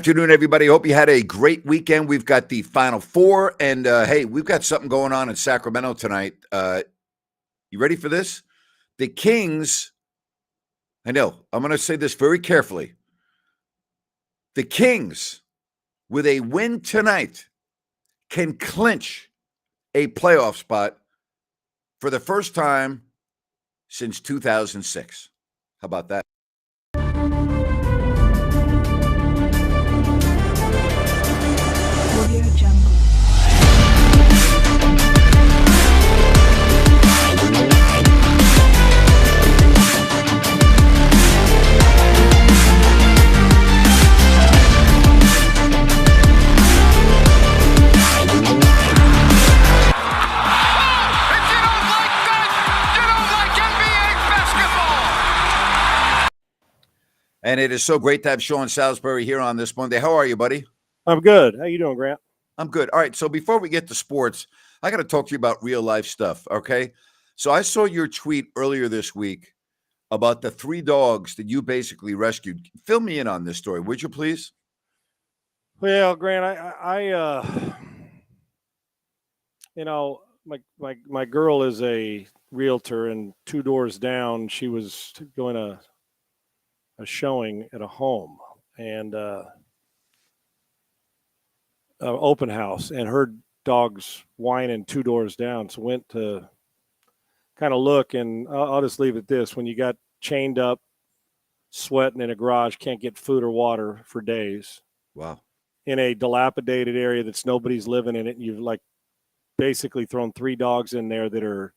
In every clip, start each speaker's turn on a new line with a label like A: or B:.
A: afternoon, everybody. Hope you had a great weekend. We've got the Final Four, and hey, we've got something going on in Sacramento tonight. You ready for this? The Kings, I know, I'm going to say this very carefully. The Kings, with a win tonight, can clinch a playoff spot for the first time since 2006. How about that? And it is so great to have Sean Salisbury here on this Monday. How are you, buddy?
B: I'm good. How you doing, Grant?
A: I'm good. All right, so before we get to sports, I got to talk to you about real life stuff, okay? So I saw your tweet earlier this week about the 3 dogs that you basically rescued. Fill me in on this story, would you please?
B: Well, Grant, my girl is a realtor, and 2 doors down, she was going to a showing at a home and open house, and heard dogs whining 2 doors down. So went to kind of look, and I'll just leave it this: when you got chained up, sweating in a garage, can't get food or water for days.
A: Wow.
B: In a dilapidated area that's nobody's living in it, and you've like basically thrown 3 dogs in there that are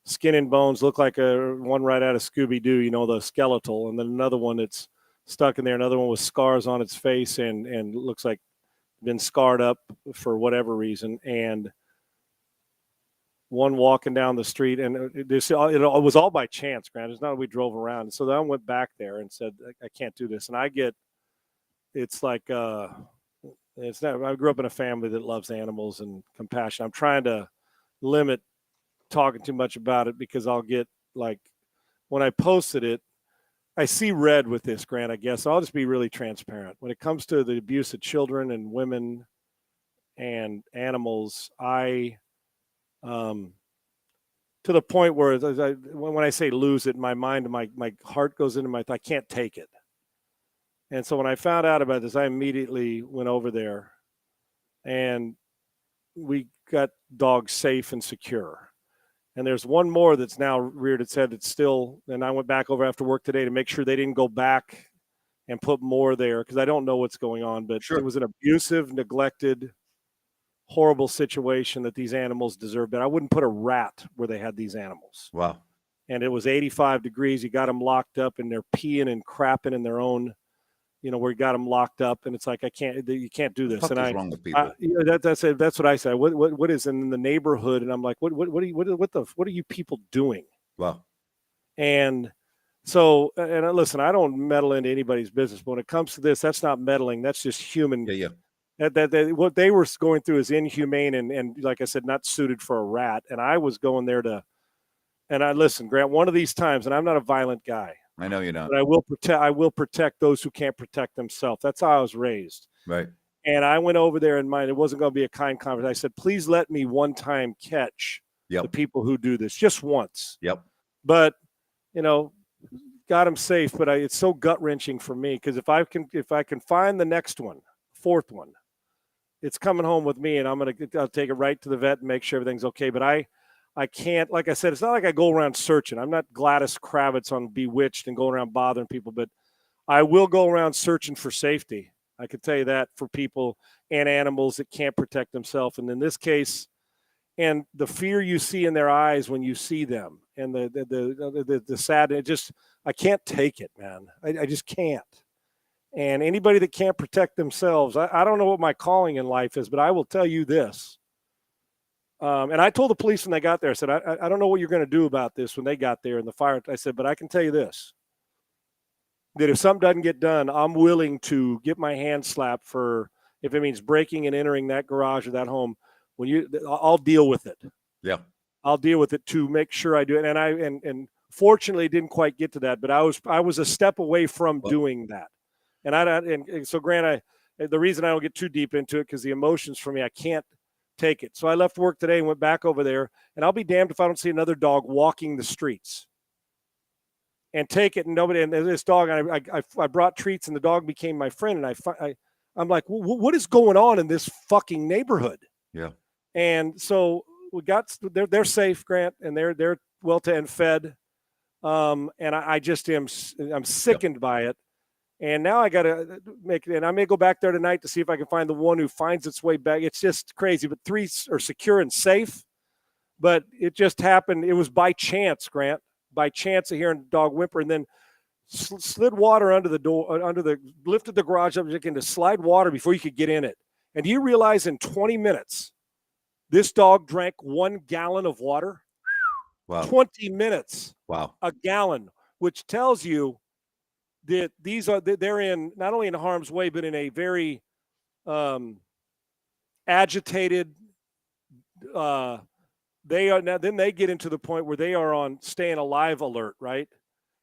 B: skin and bones, look like one right out of Scooby-Doo, you know, the skeletal, and then another one that's stuck in there, another one with scars on its face and looks like been scarred up for whatever reason, and one walking down the street, and it was all by chance, Grant. It's not we drove around. And so then I went back there and said, I can't do this. And I grew up in a family that loves animals and compassion. I'm trying to limit talking too much about it, because I'll get, like, when I posted it, I see red with this, Grant, I guess. I'll just be really transparent. When it comes to the abuse of children and women and animals, to the point where when I say lose it in my mind, my heart goes into I can't take it. And so when I found out about this, I immediately went over there, and we got dogs safe and secure. And there's one more that's now reared its head that's still, and I went back over after work today to make sure they didn't go back and put more there, because I don't know what's going on. But It was an abusive, neglected, horrible situation that these animals deserve. But I wouldn't put a rat where they had these animals.
A: Wow.
B: And it was 85 degrees. You got them locked up, and they're peeing and crapping in their own, where you got them locked up, and it's like, you can't do this.
A: What is wrong with people?
B: That's what I said. What is in the neighborhood? And I'm like, what are you people doing?
A: Wow.
B: And so, and listen, I don't meddle into anybody's business, but when it comes to this, that's not meddling. That's just human.
A: Yeah.
B: What they were going through is inhumane and like I said, not suited for a rat. And I was going there listen, Grant, one of these times, and I'm not a violent guy.
A: I know you're not.
B: But I will protect those who can't protect themselves. That's how I was raised.
A: Right.
B: And I went over there in mind. It wasn't going to be a kind conversation. I said, please let me one time catch the people who do this, just once.
A: Yep.
B: But, got them safe. But it's so gut wrenching for me, because if I can find the next one, 4th one, it's coming home with me, and I'll take it right to the vet and make sure everything's okay. But I can't, like I said, it's not like I go around searching. I'm not Gladys Kravitz on Bewitched and go around bothering people, but I will go around searching for safety. I can tell you that, for people and animals that can't protect themselves. And in this case, and the fear you see in their eyes when you see them, and the sad, I can't take it, man. I just can't. And anybody that can't protect themselves, I don't know what my calling in life is, but I will tell you this. And I told the police when they got there, I said, I don't know what you're going to do about this when they got there in the fire. I said, but I can tell you this, that if something doesn't get done, I'm willing to get my hand slapped if it means breaking and entering that garage or that home. I'll deal with it.
A: Yeah.
B: I'll deal with it to make sure I do it. And fortunately didn't quite get to that, but I was a step away from doing that. And so Grant, The reason I don't get too deep into it, because the emotions for me, I can't take it. So I left work today and went back over there, and I'll be damned if I don't see another dog walking the streets and take it. And nobody, and this dog, I brought treats, and the dog became my friend. And I'm like, what is going on in this fucking neighborhood?
A: Yeah.
B: And so they're safe, Grant, and they're well and fed. And I just I'm sickened by it. And now I got to make it, and I may go back there tonight to see if I can find the one who finds its way back. It's just crazy, but 3 are secure and safe. But it just happened. It was by chance, Grant, by chance of hearing the dog whimper, and then slid water under the door, lifted the garage up to slide water before you could get in it. And do you realize in 20 minutes, this dog drank 1 gallon of water?
A: Wow.
B: 20 minutes.
A: Wow.
B: A gallon, which tells you that they're in not only in harm's way, but in a very agitated. They are now. Then they get into the point where they are on staying alive alert, right?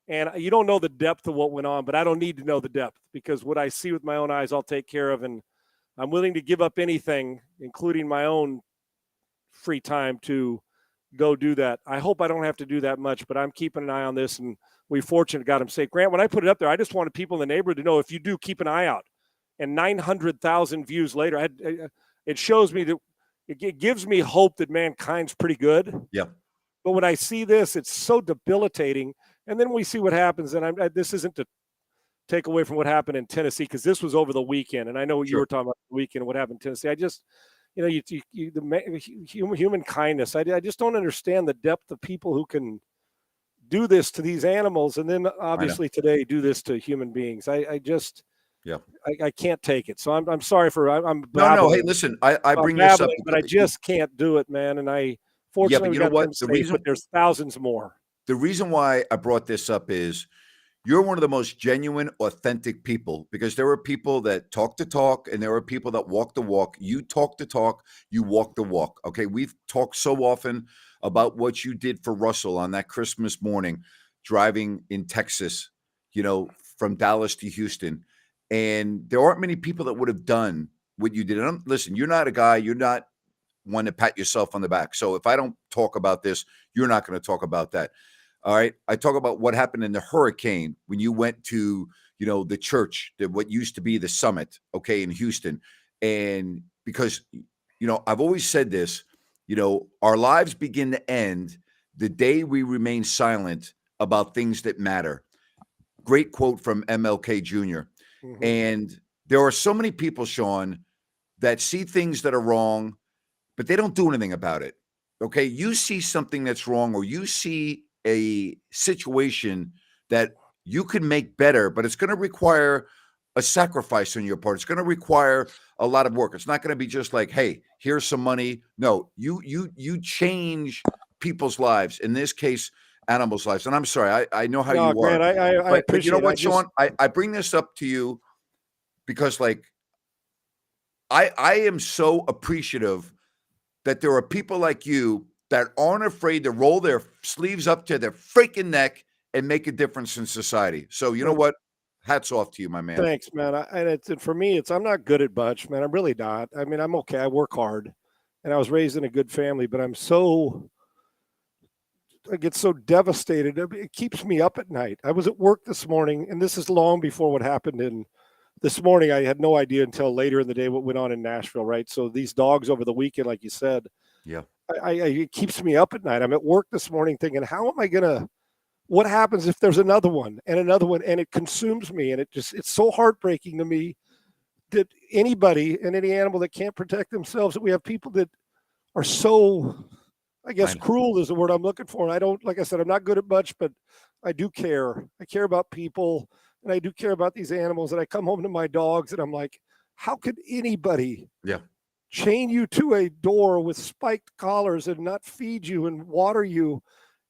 B: And you don't know the depth of what went on, but I don't need to know the depth, because what I see with my own eyes, I'll take care of, and I'm willing to give up anything, including my own free time, to go do that. I hope I don't have to do that much, but I'm keeping an eye on this, and we fortunately got him safe. Grant, when I put it up there, I just wanted people in the neighborhood to know, if you do, keep an eye out. And 900,000 views later, it shows me that it gives me hope that mankind's pretty good.
A: Yeah.
B: But when I see this, it's so debilitating. And then we see what happens. And this isn't to take away from what happened in Tennessee, because this was over the weekend. And I know what you were talking about the weekend, what happened in Tennessee. I just, human kindness. I just don't understand the depth of people who can do this to these animals, and then obviously today do this to human beings. I just, I can't take it. So I'm sorry for I'm
A: no. Hey, listen, I bring this up,
B: but I just can't do it, man. And fortunately,
A: but you know what?
B: But there's thousands more.
A: The reason why I brought this up is you're one of the most genuine, authentic people, because there are people that talk the talk and there are people that walk the walk. You talk the talk, you walk the walk. Okay. We've talked so often about what you did for Russell on that Christmas morning, driving in Texas, from Dallas to Houston. And there aren't many people that would have done what you did. And listen, you're not a guy, you're not one to pat yourself on the back. So if I don't talk about this, you're not going to talk about that. All right. I talk about what happened in the hurricane when you went to, the church, what used to be the Summit, okay, in Houston. And because, I've always said this, our lives begin to end the day we remain silent about things that matter. Great quote from MLK Jr. Mm-hmm. And there are so many people, Sean, that see things that are wrong, but they don't do anything about it. Okay. You see something that's wrong, or you see a situation that you can make better, but it's going to require a sacrifice on your part. It's going to require a lot of work. It's not going to be just like, hey, here's some money. No, you change people's lives. In this case, animals' lives. And I'm sorry, I know how you
B: Grant,
A: are.
B: I appreciate
A: but you know what,
B: it.
A: Sean? I bring this up to you because, I am so appreciative that there are people like you that aren't afraid to roll their sleeves up to their freaking neck and make a difference in society. So you know what? Hats off to you, my man.
B: Thanks, man. And for me, I'm not good at much, man. I'm really not. I mean, I'm okay. I work hard, and I was raised in a good family, but I get so devastated. It keeps me up at night. I was at work this morning, and this is long before what happened this morning. I had no idea until later in the day what went on in Nashville, right? So these dogs over the weekend, like you said, it keeps me up at night. I'm at work this morning thinking, how am I going to, what happens if there's another one, and it consumes me. And it's so heartbreaking to me that anybody and any animal that can't protect themselves, that we have people that are so, I guess cruel is the word I'm looking for. And I don't, like I said, I'm not good at much, but I do care. I care about people, and I do care about these animals. And I come home to my dogs, and I'm like, how could anybody chain you to a door with spiked collars and not feed you and water you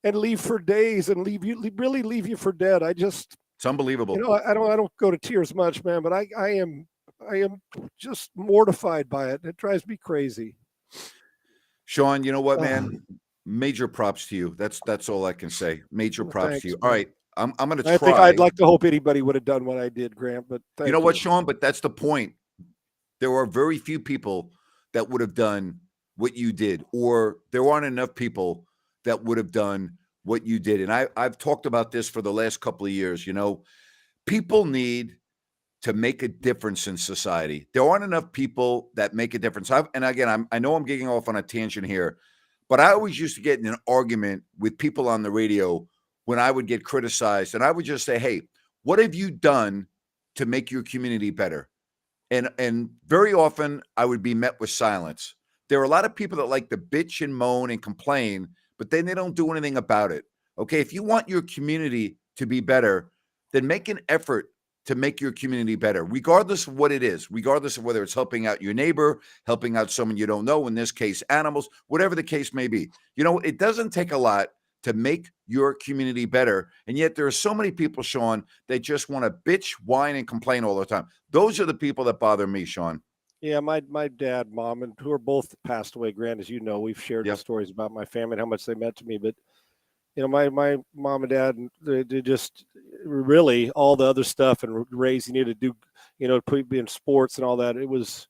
B: and leave for days and leave you for dead? It's unbelievable. I don't go to tears much, man, but I am just mortified by it. It drives me crazy.
A: Sean, you know what, man? Major props to you. That's all I can say. Major props
B: thanks,
A: to you.
B: Man.
A: All right. I'm going to try.
B: I think I'd like to hope anybody would have done what I did, Grant, but
A: you know what, Sean? But that's the point. There are very few people that would have done what you did, or there aren't enough people that would have done what you did. And I've talked about this for the last couple of years. People need to make a difference in society. There aren't enough people that make a difference. And again, I know I'm getting off on a tangent here, but I always used to get in an argument with people on the radio when I would get criticized, and I would just say, "Hey, what have you done to make your community better?" And very often I would be met with silence. There are a lot of people that like to bitch and moan and complain, but then they don't do anything about it. Okay, if you want your community to be better, then make an effort to make your community better, regardless of what it is, regardless of whether it's helping out your neighbor, helping out someone you don't know, in this case, animals, whatever the case may be. It doesn't take a lot to make your community better. And yet there are so many people, Sean, that just want to bitch, whine, and complain all the time. Those are the people that bother me, Sean.
B: Yeah, my dad, mom, and who are both passed away. Grant, as you know, we've shared
A: Yep.
B: stories about my family and how much they meant to me. But my mom and dad, they just really all the other stuff and raising you to do, put be in sports and all that. It was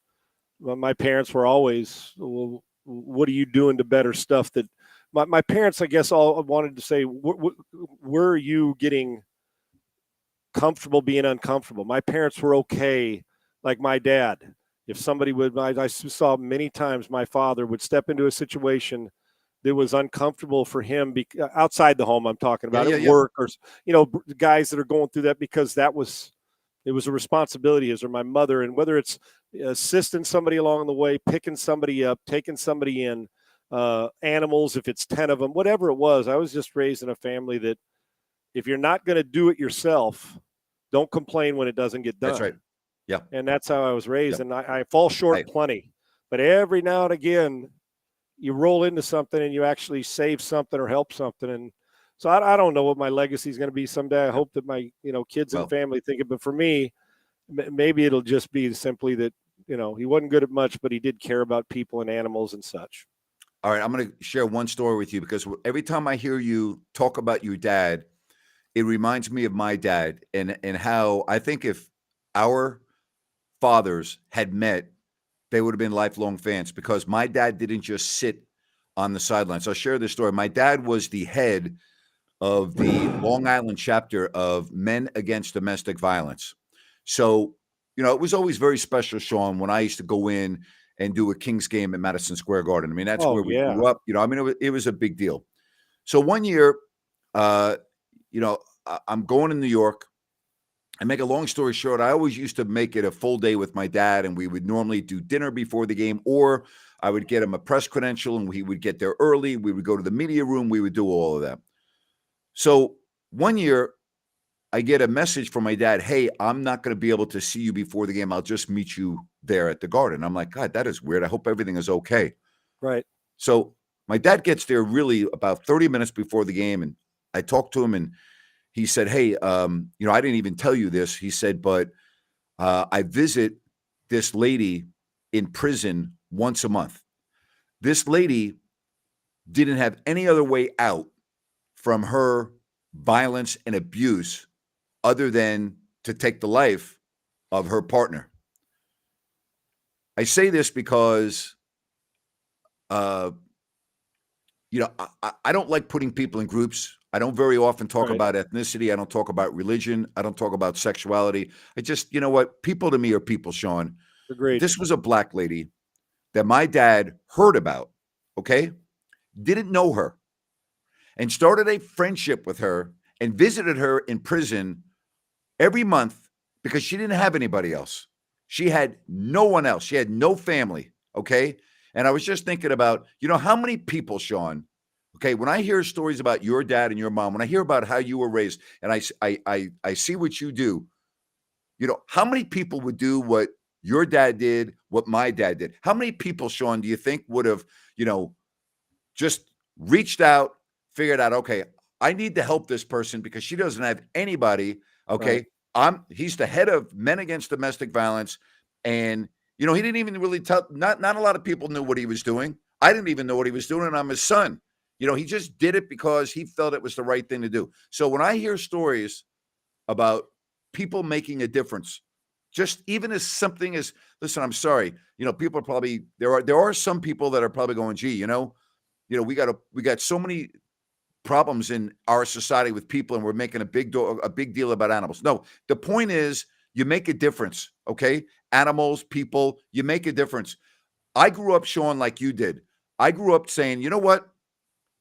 B: my parents were always, well, what are you doing to better stuff that my parents, I guess, all wanted to say, were you getting comfortable being uncomfortable? My parents were okay. Like my dad, if somebody I saw many times my father would step into a situation that was uncomfortable for him outside the home. I'm talking about at work, or guys that are going through that because it was a responsibility. Or my mother, and whether it's assisting somebody along the way, picking somebody up, taking somebody in, animals, if it's 10 of them, whatever it was. I was just raised in a family that if you're not going to do it yourself, don't complain when it doesn't get done.
A: That's right. Yeah.
B: And that's how I was raised. Yep. And I fall short plenty, but every now and again you roll into something and you actually save something or help something. And so I don't know what my legacy is going to be someday. I hope that my, kids and family think it, but for me, maybe it'll just be simply that, he wasn't good at much, but he did care about people and animals and such.
A: All right. I'm going to share one story with you because every time I hear you talk about your dad, it reminds me of my dad and how I think if our fathers had met, they would have been lifelong fans, because my dad didn't just sit on the sidelines. I'll share this story. My dad was the head of the Long Island chapter of Men Against Domestic Violence. So, it was always very special, Sean, when I used to go in and do a Kings game at Madison Square Garden. I mean, that's where we grew up. It was a big deal. So one year, I'm going to New York. I make a long story short, I always used to make it a full day with my dad, and we would normally do dinner before the game, or I would get him a press credential and he would get there early. We would go to the media room. We would do all of that. So one year I get a message from my dad, "Hey, I'm not going to be able to see you before the game. I'll just meet you there at the Garden." I'm like, God, that is weird. I hope everything is okay.
B: Right.
A: So my dad gets there really about 30 minutes before the game, and I talked to him, and he said, "Hey, I didn't even tell you this." He said, "But I visit this lady in prison once a month. This lady didn't have any other way out from her violence and abuse other than to take the life of her partner." I say this because, I don't like putting people in groups. I don't very often talk about ethnicity. I don't talk about religion. I don't talk about sexuality. I just, people to me are people, Sean.
B: Agreed.
A: This was a black lady that my dad heard about, okay? Didn't know her, and started a friendship with her and visited her in prison every month because she didn't have anybody else. She had no one else. She had no family, okay? And I was just thinking about, how many people, Sean, okay, when I hear stories about your dad and your mom, when I hear about how you were raised, and I see what you do, how many people would do what your dad did, what my dad did? How many people, Sean, do you think would have, just reached out, figured out, okay, I need to help this person because she doesn't have anybody, okay? Right. He's the head of Men Against Domestic Violence, and he didn't even really tell. Not a lot of people knew what he was doing. I didn't even know what he was doing, and I'm his son. He just did it because he felt it was the right thing to do. So when I hear stories about people making a difference, Just even as something as, listen, I'm sorry, people are probably, there are some people that are probably going, gee, we got so many problems in our society with people, and we're making a big deal about animals. No, the point is you make a difference. Okay. Animals, people, you make a difference. I grew up, Sean, like you did. I grew up saying, you know what?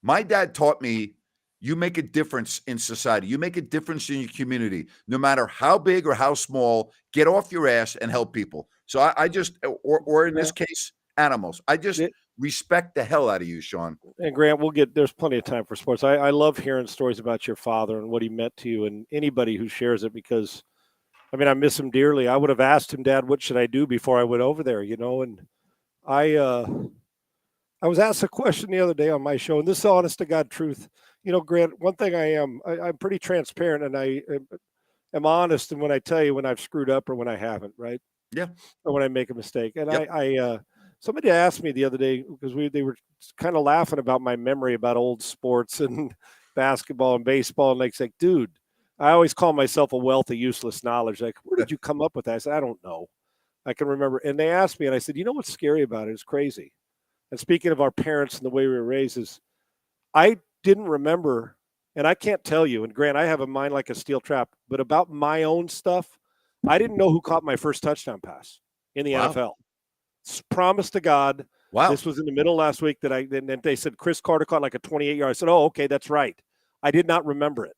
A: My dad taught me you make a difference in society. You make a difference in your community, no matter how big or how small. Get off your ass and help people. So I just, or in this case, animals. I just respect the hell out of you, Sean.
B: And Grant, there's plenty of time for sports. I love hearing stories about your father and what he meant to you, and anybody who shares it, because, I miss him dearly. I would have asked him, Dad, what should I do before I went over there, and I was asked a question the other day on my show, and this is honest to God truth. Grant, one thing I'm pretty transparent, and I am honest in when I tell you when I've screwed up or when I haven't, right?
A: Yeah.
B: Or when I make a mistake. And
A: yep.
B: Somebody asked me the other day, because they were kind of laughing about my memory about old sports and basketball and baseball, and like, dude, I always call myself a wealth of useless knowledge. Like, where did you come up with that? I said, I don't know. I can remember. And they asked me, and I said, what's scary about it? It's crazy. And speaking of our parents and the way we were raised, is I didn't remember, and I can't tell you, and Grant, I have a mind like a steel trap, but about my own stuff, I didn't know who caught my first touchdown pass in the NFL. Promise to God.
A: Wow.
B: This was in the middle last week and they said Chris Carter caught like a 28-yard. I said, oh, okay, that's right. I did not remember it.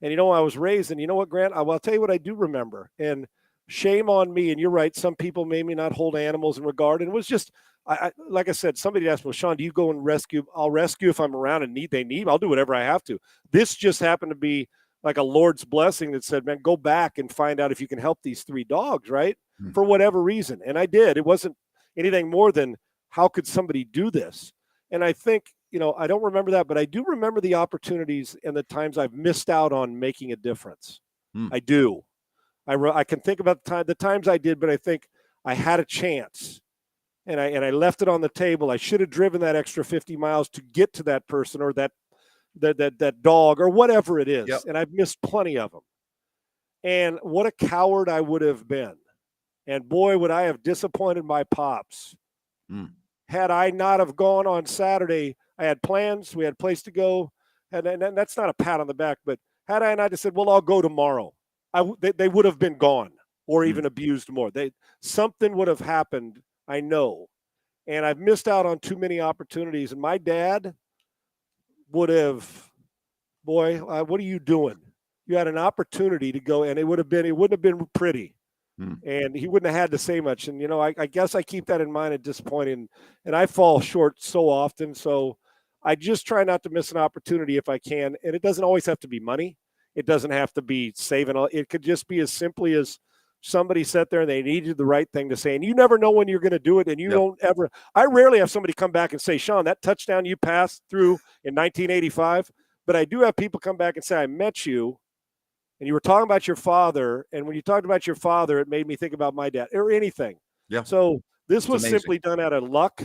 B: And I was raised, and you know what, Grant? I'll tell you what I do remember. And shame on me, and you're right, some people maybe not hold animals in regard. And it was just, like I said, somebody asked me, well, Sean, do you go and rescue? I'll rescue if I'm around and they need. I'll do whatever I have to. This just happened to be like a Lord's blessing that said, man, go back and find out if you can help these 3 dogs, right? For whatever reason. And I did. It wasn't anything more than, how could somebody do this? And I think, I don't remember that, but I do remember the opportunities and the times I've missed out on making a difference. I do. I can think about the times I did, but I think I had a chance, and I left it on the table. I should have driven that extra 50 miles to get to that person or that dog or whatever it is.
A: Yep.
B: And I've missed plenty of them. And what a coward I would have been. And boy, would I have disappointed my pops. Had I not have gone on Saturday. I had plans. We had a place to go. And that's not a pat on the back, but had I not just said, well, I'll go tomorrow, they would have been gone or even abused more. Something would have happened, I know. And I've missed out on too many opportunities. And my dad would have, boy, what are you doing? You had an opportunity to go, and it wouldn't have been pretty. And he wouldn't have had to say much. And, I guess I keep that in mind at this point. And I fall short so often. So I just try not to miss an opportunity if I can. And it doesn't always have to be money. It doesn't have to be saving. It could just be as simply as somebody sat there and they needed the right thing to say. And you never know when you're going to do it. And you don't ever – I rarely have somebody come back and say, Sean, that touchdown you passed through in 1985. But I do have people come back and say, I met you. And you were talking about your father, and when you talked about your father, it made me think about my dad or anything.
A: Yeah.
B: So this was
A: amazing.
B: Simply done out of luck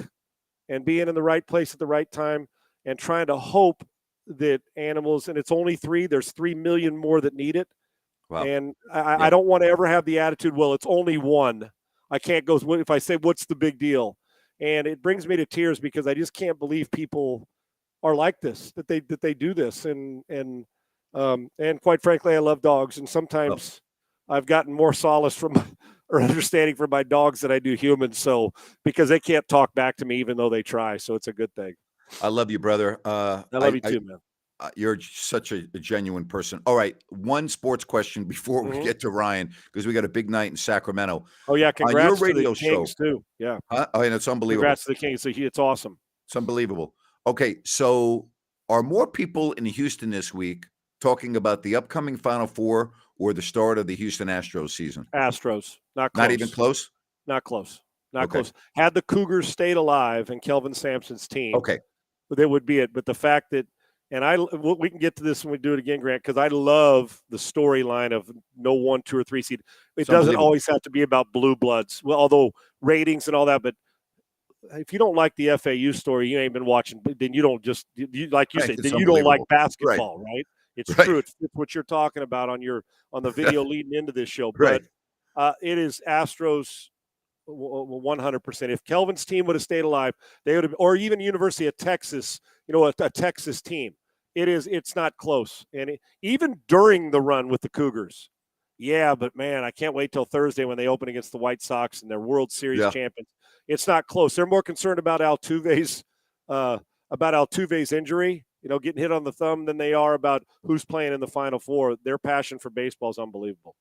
B: and being in the right place at the right time and trying to hope that animals, and it's only 3, there's 3 million more that need it.
A: Wow.
B: And I don't want to ever have the attitude, well, it's only 1. I can't go, if I say, what's the big deal? And it brings me to tears because I just can't believe people are like this, that they do this. And quite frankly, I love dogs, and sometimes I've gotten more solace from or understanding from my dogs than I do humans. So because they can't talk back to me, even though they try, so it's a good thing.
A: I love you, brother.
B: I love you too, man.
A: You're such a genuine person. All right, one sports question before we get to Ryan, because we got a big night in Sacramento.
B: Oh yeah, congrats
A: on your
B: to
A: radio
B: the Kings
A: show
B: too. Yeah.
A: Oh, and it's unbelievable.
B: Congrats to the Kings. It's awesome.
A: It's unbelievable. Okay, so are more people in Houston this week talking about the upcoming Final Four or the start of the Houston Astros season?
B: Astros, not close.
A: Not even close?
B: Not close. Not close. Had the Cougars stayed alive and Kelvin Sampson's team, that would be it. But the fact that, and we can get to this when we do it again, Grant, because I love the storyline of no 1, 2, or 3 seed. It doesn't always have to be about blue bloods, well, although ratings and all that. But if you don't like the FAU story, you ain't been watching. Then you don't like you said, then you don't like basketball, right? It's true. It's what you're talking about on the video leading into this show.
A: Right.
B: But It is Astros 100%. If Kelvin's team would have stayed alive, they would have, or even University of Texas, a Texas team. It's not close. And even during the run with the Cougars, yeah, but man, I can't wait till Thursday when they open against the White Sox and their World Series champions. It's not close. They're more concerned about Altuve's injury, getting hit on the thumb, than they are about who's playing in the Final Four. Their passion for baseball is unbelievable.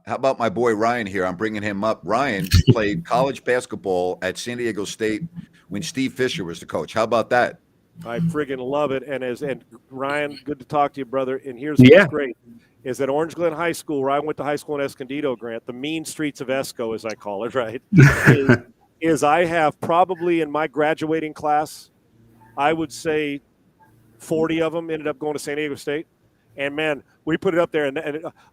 A: How about my boy Ryan here? I'm bringing him up. Ryan played college basketball at San Diego State when Steve Fisher was the coach. How about that?
B: I friggin' love it. And Ryan, good to talk to you, brother. And here's what's great is at Orange Glen High School, where I went to high school in Escondido, Grant, the mean streets of Esco, as I call it, right, is I have probably in my graduating class, I would say 40 of them ended up going to San Diego State. And, man, we put it up there. And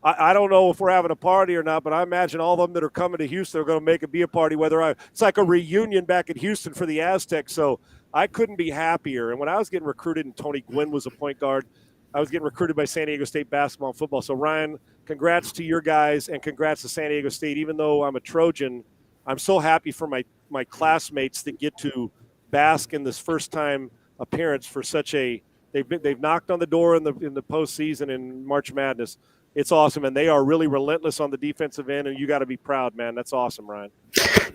B: I don't know if we're having a party or not, but I imagine all of them that are coming to Houston are going to make it be a party. It's like a reunion back at Houston for the Aztecs. So I couldn't be happier. And when I was getting recruited and Tony Gwynn was a point guard, I was getting recruited by San Diego State basketball and football. So, Ryan, congrats to your guys and congrats to San Diego State. Even though I'm a Trojan, I'm so happy for my classmates that get to bask in this first-time appearance for such a – they've knocked on the door in the postseason in March Madness. It's awesome, and they are really relentless on the defensive end, and you got to be proud, man. That's awesome, Ryan.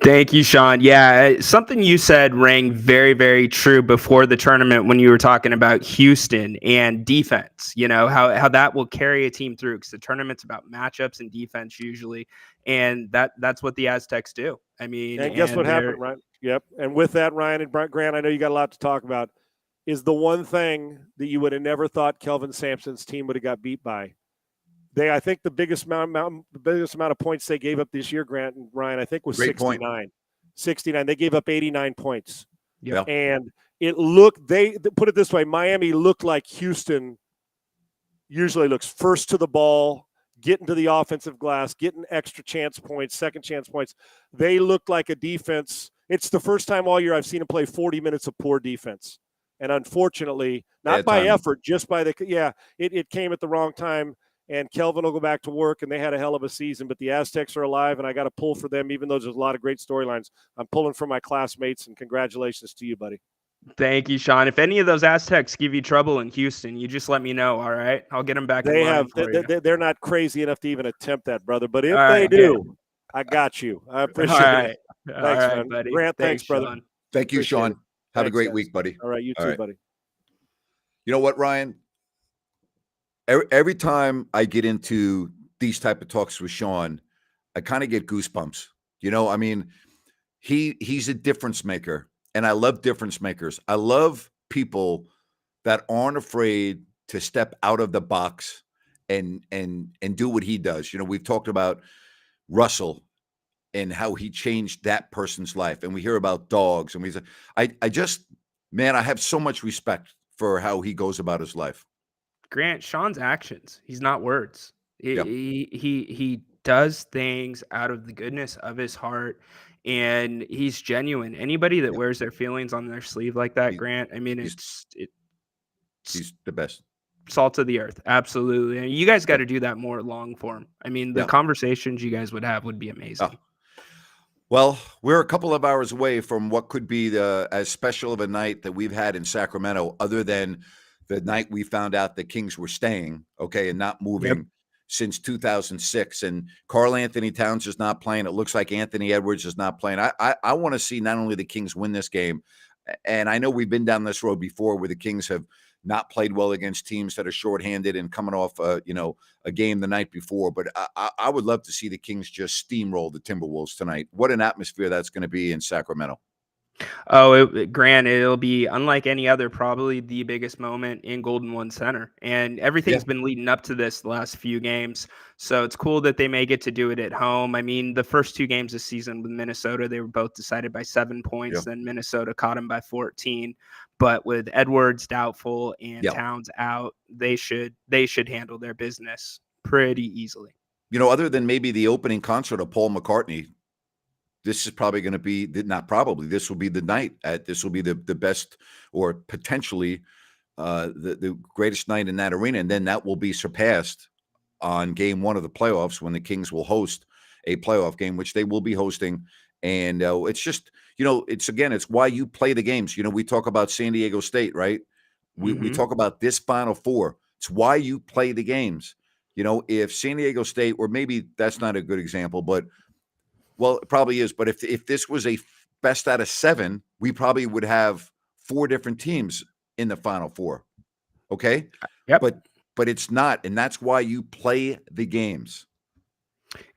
C: Thank you, Sean. Yeah, something you said rang very, very true before the tournament when you were talking about Houston and defense, how that will carry a team through, because the tournament's about matchups and defense usually, and that's what the Aztecs do. I mean,
B: and guess what happened, Ryan? Yep. And with that, Ryan and Grant, I know you got a lot to talk about, is the one thing that you would have never thought Kelvin Sampson's team would have got beat by. I think the biggest amount of points they gave up this year, Grant and Ryan, I think was 69. Point. 69. They gave up 89 points.
A: Yeah.
B: And it looked, they put it this way, Miami looked like Houston usually looks first to the ball, getting to the offensive glass, getting extra chance points, second chance points. They looked like a defense. It's the first time all year I've seen them play 40 minutes of poor defense. And unfortunately, not by effort, just by it came at the wrong time. And Kelvin will go back to work, and they had a hell of a season. But the Aztecs are alive, and I got to pull for them, even though there's a lot of great storylines. I'm pulling for my classmates, and congratulations to you, buddy.
C: Thank you, Sean. If any of those Aztecs give you trouble in Houston, you just let me know, all right? I'll get them back in line for you.
B: They're not crazy enough to even attempt that, brother. But if they do, I got you. I appreciate it. Thanks, man.
C: Buddy.
B: Grant, thanks, brother.
C: Sean.
A: Thank you, Sean. Have a great week, buddy.
B: All right, you too, buddy.
A: You know what, Ryan? Every time I get into these type of talks with Sean, I kind of get goosebumps. I mean, he's a difference maker, and I love difference makers. I love people that aren't afraid to step out of the box and do what he does. We've talked about Russell and how he changed that person's life, and we hear about dogs, and I have so much respect for how he goes about his life.
C: Grant, Sean's actions. He's not words. He does things out of the goodness of his heart, and he's genuine. Anybody that wears their feelings on their sleeve like that, Grant, I mean,
A: he's the best.
C: Salt of the earth. Absolutely. And you guys got to do that more long form. I mean, the conversations you guys would have would be amazing.
A: Oh. Well, we're a couple of hours away from what could be as special of a night that we've had in Sacramento, other than the night we found out the Kings were staying, and not moving since 2006. And Karl Anthony Towns is not playing. It looks like Anthony Edwards is not playing. I want to see not only the Kings win this game, and I know we've been down this road before where the Kings have not played well against teams that are shorthanded and coming off, a game the night before. But I would love to see the Kings just steamroll the Timberwolves tonight. What an atmosphere that's going to be in Sacramento.
C: Oh, Grant, it'll be unlike any other, probably the biggest moment in Golden One Center. And everything's been leading up to this the last few games. So it's cool that they may get to do it at home. I mean, the first two games this season with Minnesota, they were both decided by 7 points. Then Minnesota caught them by 14. But with Edwards doubtful and Towns out, they should handle their business pretty easily.
A: Other than maybe the opening concert of Paul McCartney, this is probably going to be this will be the night. This will be the best, or potentially the greatest night in that arena. And then that will be surpassed on game one of the playoffs when the Kings will host a playoff game, which they will be hosting. And it's just, it's why you play the games. We talk about San Diego State, right? We talk about this Final Four. It's why you play the games. If San Diego State, or maybe that's not a good example, but well, it probably is. But if this was a best out of 7, we probably would have 4 different teams in the Final Four. Okay.
C: Yep.
A: But it's not. And that's why you play the games.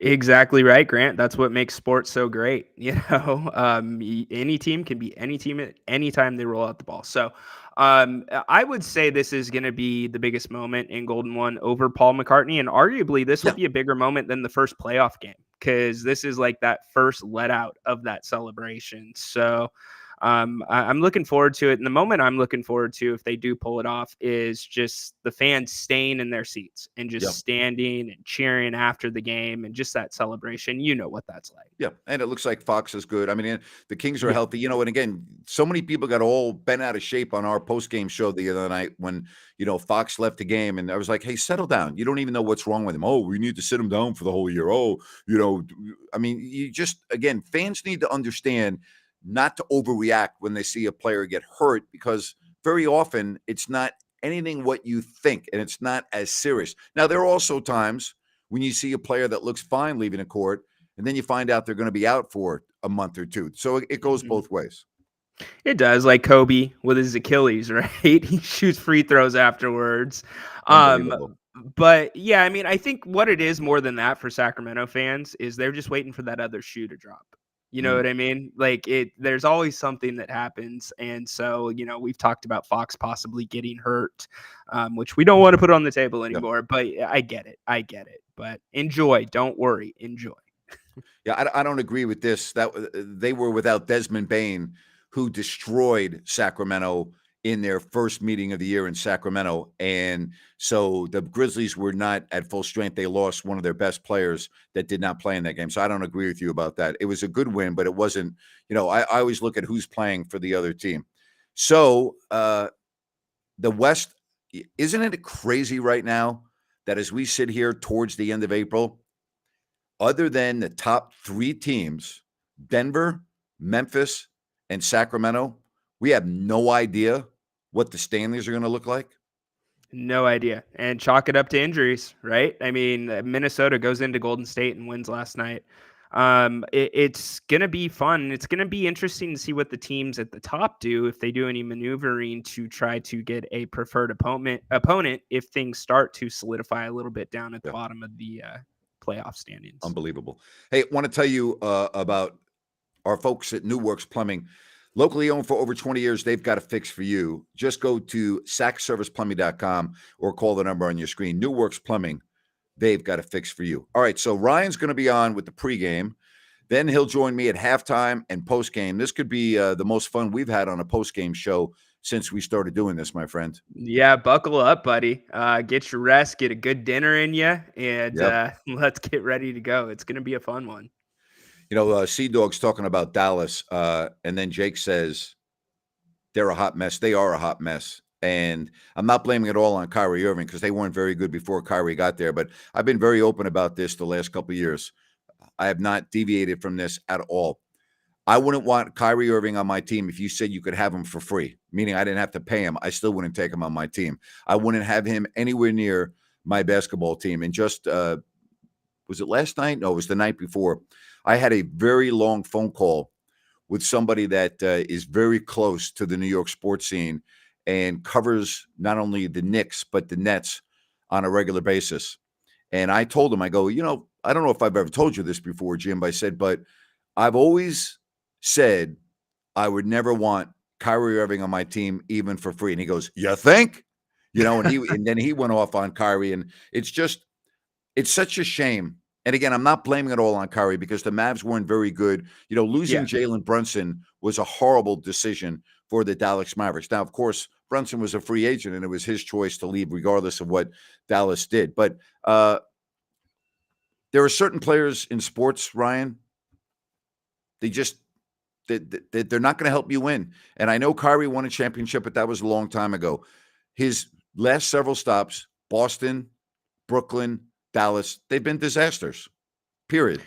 C: Exactly right, Grant. That's what makes sports so great. Any team can be any team at any time they roll out the ball. So I would say this is going to be the biggest moment in Golden One over Paul McCartney. And arguably, this will be a bigger moment than the first playoff game, because this is like that first let out of that celebration. So I'm looking forward to it. And the moment I'm looking forward to, if they do pull it off, is just the fans staying in their seats and just standing and cheering after the game, and just that celebration. You know what that's like.
A: Yeah. And it looks like Fox is good. I mean, the Kings are healthy, and again, so many people got all bent out of shape on our post-game show the other night when, Fox left the game, and I was like, hey, settle down. You don't even know what's wrong with him. Oh, we need to sit him down for the whole year. Oh, I mean, again, fans need to understand not to overreact when they see a player get hurt, because very often it's not anything what you think, and it's not as serious. Now, there are also times when you see a player that looks fine leaving a court, and then you find out they're going to be out for a month or 2. So it goes both ways.
C: It does, like Kobe with his Achilles, right? He shoots free throws afterwards. But yeah, I mean, I think what it is more than that for Sacramento fans is they're just waiting for that other shoe to drop. You know what I mean? Like there's always something that happens. And so, we've talked about Fox possibly getting hurt, which we don't want to put on the table anymore, but I get it. But enjoy, don't worry, enjoy.
A: Yeah. I don't agree with this. That they were without Desmond Bane, who destroyed Sacramento in their first meeting of the year in Sacramento. And so the Grizzlies were not at full strength. They lost one of their best players that did not play in that game. So I don't agree with you about that. It was a good win, but it wasn't, I always look at who's playing for the other team. So the West, isn't it crazy right now that as we sit here towards the end of April, other than the top 3 teams, Denver, Memphis, and Sacramento, we have no idea what the standings are going to look like?
C: No idea. And chalk it up to injuries, right? I mean, Minnesota goes into Golden State and wins last night. It's going to be fun. It's going to be interesting to see what the teams at the top do, if they do any maneuvering to try to get a preferred opponent if things start to solidify a little bit down at the bottom of the playoff standings.
A: Unbelievable. Hey, I want to tell you about our folks at New Works Plumbing. Locally owned for over 20 years, they've got a fix for you. Just go to sackserviceplumbing.com or call the number on your screen. New Works Plumbing, they've got a fix for you. All right, so Ryan's going to be on with the pregame. Then he'll join me at halftime and postgame. This could be the most fun we've had on a postgame show since we started doing this, my friend.
C: Yeah, buckle up, buddy. Get your rest, get a good dinner in you, and let's get ready to go. It's going to be a fun one.
A: Sea Dog's talking about Dallas, and then Jake says they're a hot mess. They are a hot mess. And I'm not blaming it all on Kyrie Irving, because they weren't very good before Kyrie got there. But I've been very open about this the last couple of years. I have not deviated from this at all. I wouldn't want Kyrie Irving on my team if you said you could have him for free, meaning I didn't have to pay him. I still wouldn't take him on my team. I wouldn't have him anywhere near my basketball team. And just was it last night? No, it was the night before. I had a very long phone call with somebody that is very close to the New York sports scene and covers not only the Knicks, but the Nets on a regular basis. And I told him, I go, I don't know if I've ever told you this before, Jim, but I said, but I've always said I would never want Kyrie Irving on my team, even for free. And he goes, you think? And then he went off on Kyrie. And it's such a shame. And again, I'm not blaming it all on Kyrie, because the Mavs weren't very good. Losing Jalen Brunson was a horrible decision for the Dallas Mavericks. Now, of course, Brunson was a free agent, and it was his choice to leave regardless of what Dallas did. But there are certain players in sports, Ryan, they're not going to help you win. And I know Kyrie won a championship, but that was a long time ago. His last several stops, Boston, Brooklyn, Dallas, they've been disasters, period.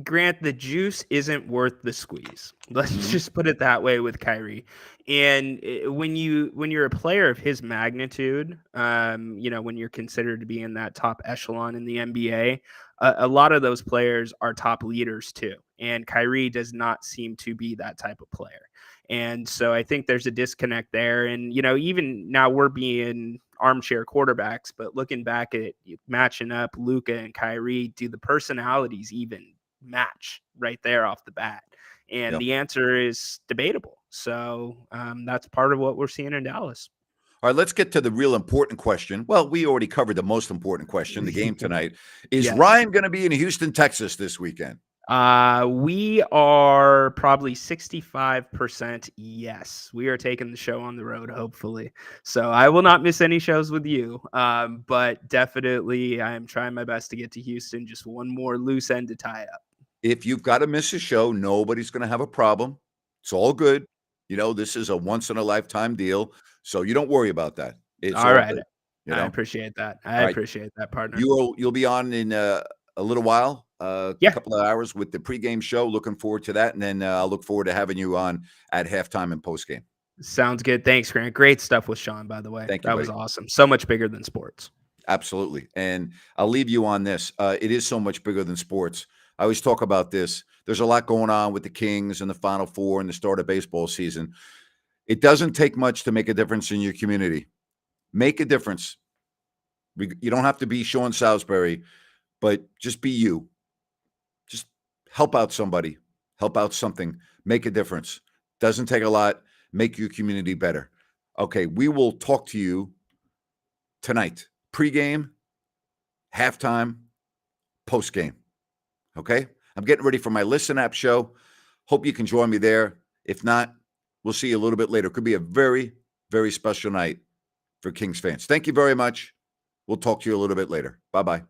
C: Grant, the juice isn't worth the squeeze. Let's
A: Mhm.
C: just put it that way with Kyrie. And when you're a player of his magnitude, when you're considered to be in that top echelon in the NBA, a lot of those players are top leaders too. And Kyrie does not seem to be that type of player. And so I think there's a disconnect there. And, even now we're being armchair quarterbacks, but looking back at matching up Luka and Kyrie, do the personalities even match right there off the bat? And
A: Yep.
C: the answer is debatable. So that's part of what we're seeing in Dallas.
A: All right, let's get to the real important question. Well, we already covered the most important question, the game tonight. Is
C: Yes.
A: Ryan going to be in Houston, Texas this weekend?
C: We are probably 65% yes. We are taking the show on the road, hopefully. So I will not miss any shows with you. But definitely I am trying my best to get to Houston. Just one more loose end to tie up.
A: If you've got to miss a show, nobody's going to have a problem. It's all good. This is a once in a lifetime deal. So you don't worry about that. It's
C: All
A: all
C: right.
A: good.
C: I appreciate that. I
A: All right.
C: appreciate that, partner.
A: You'll be on in a little while, a
C: Yeah.
A: couple of hours with the pregame show. Looking forward to that. And then I'll look forward to having you on at halftime and postgame.
C: Sounds good. Thanks, Grant. Great stuff with Sean, by the way.
A: Thank you,
C: That was
A: buddy.
C: awesome. So much bigger than sports.
A: Absolutely. And I'll leave you on this. It is so much bigger than sports. I always talk about this. There's a lot going on with the Kings and the Final Four and the start of baseball season. It doesn't take much to make a difference in your community. Make a difference. You don't have to be Sean Salisbury, but just be you. Just help out somebody. Help out something. Make a difference. Doesn't take a lot. Make your community better. Okay, we will talk to you tonight. Pre-game, halftime, post-game. Okay? I'm getting ready for my Listen App show. Hope you can join me there. If not, we'll see you a little bit later. It could be a very, very special night for Kings fans. Thank you very much. We'll talk to you a little bit later. Bye-bye.